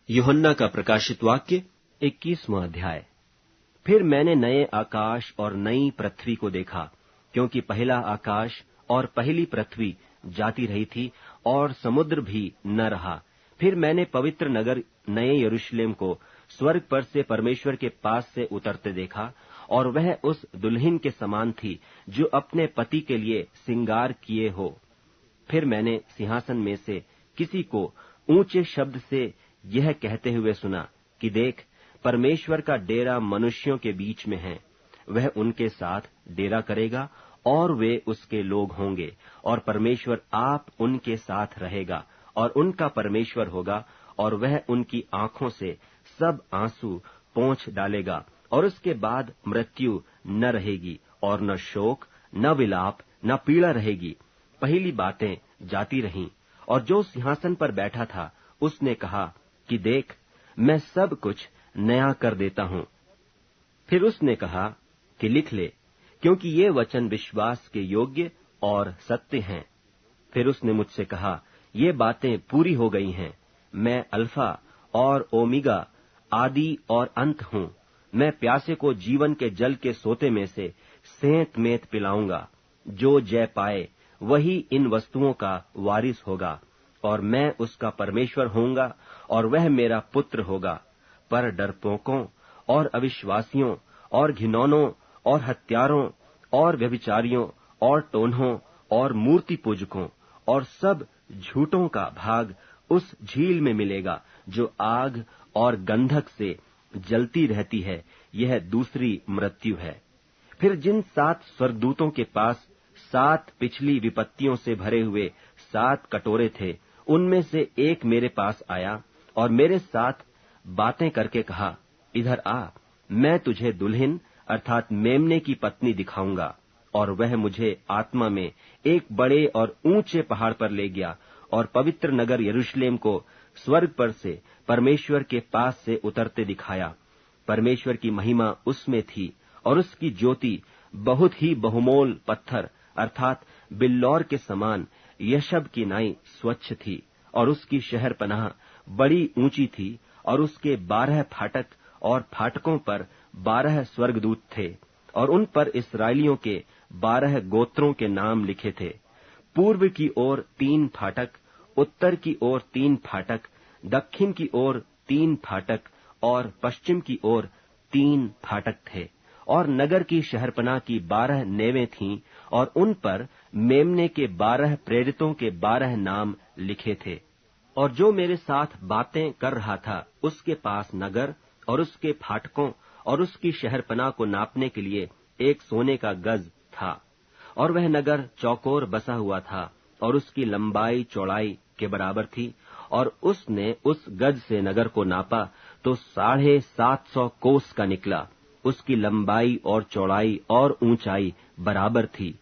यूहन्ना का प्रकाशित वाक्य 21वां अध्याय। फिर मैंने नए आकाश और नई पृथ्वी को देखा, क्योंकि पहला आकाश और पहली पृथ्वी जाती रही थी और समुद्र भी न रहा। फिर मैंने पवित्र नगर नए यरूशलेम को स्वर्ग पर से परमेश्वर के पास से उतरते देखा, और वह उस दुल्हन के समान थी जो अपने पति के लिए श्रृंगार किए हो। फिर मैंने सिंहासन में से किसी को ऊंचे शब्द से यह कहते हुए सुना कि देख, परमेश्वर का डेरा मनुष्यों के बीच में है। वह उनके साथ डेरा करेगा और वे उसके लोग होंगे, और परमेश्वर आप उनके साथ रहेगा और उनका परमेश्वर होगा, और वह उनकी आंखों से सब आंसू पोंछ डालेगा, और उसके बाद मृत्यु न रहेगी, और न शोक, न विलाप, न पीड़ा रहेगी। पहली बातें जाती रहीं। और जो सिंहासन पर बैठा था उसने कहा कि देख, मैं सब कुछ नया कर देता हूं। फिर उसने कहा कि लिख ले, क्योंकि ये वचन विश्वास के योग्य और सत्य हैं। फिर उसने मुझसे कहा, ये बातें पूरी हो गई हैं। मैं अल्फा और ओमेगा, आदि और अंत हूं। मैं प्यासे को जीवन के जल के सोते में से सेंत मेंत पिलाऊंगा। जो जय पाए वही इन वस्तुओं का वारिस होगा, और मैं उसका परमेश्वर होऊंगा, और वह मेरा पुत्र होगा। पर डरपोकों और अविश्वासियों और घिनौनों और हत्यारों और व्यभिचारियों और टोन्हों और मूर्ति पूजकों और सब झूठों का भाग उस झील में मिलेगा, जो आग और गंधक से जलती रहती है। यह दूसरी मृत्यु है। फिर जिन 7 स्वर्गदूतों के पास 7 पिछली विपत्तियों से भरे हुए 7 कटोरे थे, उनमें से एक मेरे पास आया और मेरे साथ बातें करके कहा, इधर आ, मैं तुझे दुल्हन अर्थात मेमने की पत्नी दिखाऊंगा। और वह मुझे आत्मा में एक बड़े और ऊंचे पहाड़ पर ले गया, और पवित्र नगर यरूशलेम को स्वर्ग पर से परमेश्वर के पास से उतरते दिखाया। परमेश्वर की महिमा उसमें थी, और उसकी ज्योति बहुत ही बहुमोल पत्थर अर्थात बिल्लौर के समान यशब की नाई स्वच्छ थी, और उसकी शहरपनाह बड़ी ऊंची थी, और उसके 12 फाटक, और फाटकों पर 12 स्वर्गदूत थे, और उन पर इस्राएलियों के 12 गोत्रों के नाम लिखे थे। पूर्व की ओर 3 फाटक, उत्तर की ओर 3 फाटक, दक्षिण की ओर 3 फाटक, और पश्चिम की ओर 3 फाटक थे। और नगर की शहरपनाह की 12 नेवें थीं, और उन पर मेमने के 12 प्रेरितों के 12 नाम लिखे थे। और जो मेरे साथ बातें कर रहा था, उसके पास नगर और उसके फाटकों और उसकी शहरपनाह को नापने के लिए एक सोने का गज था। और वह नगर चौकोर बसा हुआ था, और उसकी लंबाई चौड़ाई के बराबर थी। और उसने उस गज से नगर को नापा तो 750 कोस का निकला। उसकी लंबाई और चौड़ाई और ऊंचाई बराबर थी।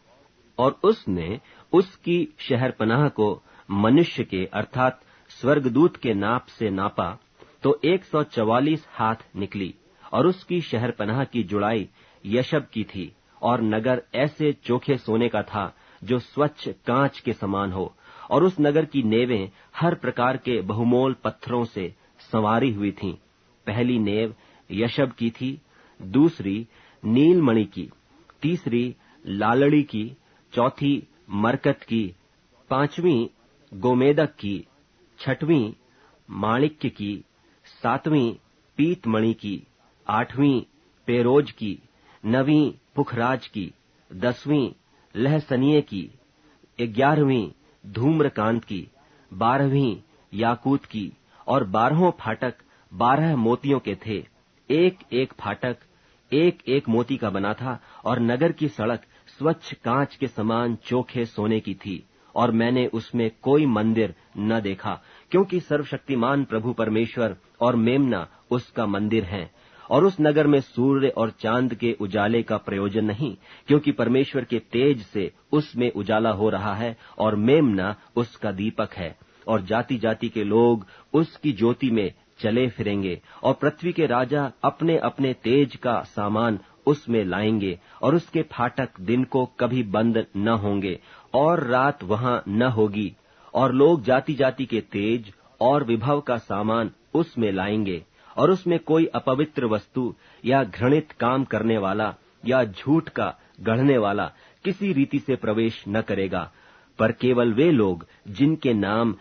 और उसने उसकी शहरपनाह को मनुष्य के अर्थात स्वर्गदूत के नाप से नापा तो 144 हाथ निकली। और उसकी शहरपनाह की जुड़ाई यशब की थी, और नगर ऐसे चोखे सोने का था जो स्वच्छ कांच के समान हो। और उस नगर की नेवें हर प्रकार के बहुमोल पत्थरों से संवारी हुई थीं। पहली नेव यशब की थी, दूसरी नीलमणि की, तीसरी लालड़ी की, चौथी मरकत की, 5वीं गोमेदक की, 6वीं माणिक्य की, 7वीं पीतमणि की, 8वीं पेरोज की, 9वीं पुखराज की, 10वीं लहसनिये की, 11वीं धूम्रकांत की, 12वीं याकूत की। और 12 फाटक 12 मोतियों के थे। एक एक फाटक एक एक मोती का बना था, और नगर की सड़क स्वच्छ कांच के समान चोखे सोने की थी। और मैंने उसमें कोई मंदिर न देखा, क्योंकि सर्वशक्तिमान प्रभु परमेश्वर और मेमना उसका मंदिर हैं। और उस नगर में सूर्य और चांद के उजाले का प्रयोजन नहीं, क्योंकि परमेश्वर के तेज से उसमें उजाला हो रहा है, और मेमना उसका दीपक है। और जाति जाति के लोग उसकी ज्योति में चले फिरेंगे, और पृथ्वी के राजा अपने अपने तेज का सामान उसमें लाएंगे। और उसके फाटक दिन को कभी बंद न होंगे, और रात वहां न होगी। और लोग जाति जाति के तेज और विभव का सामान उसमें लाएंगे, और उसमें कोई अपवित्र वस्तु या घृणित काम करने वाला या झूठ का गढ़ने वाला किसी रीति से प्रवेश न करेगा, पर केवल वे लोग जिनके नाम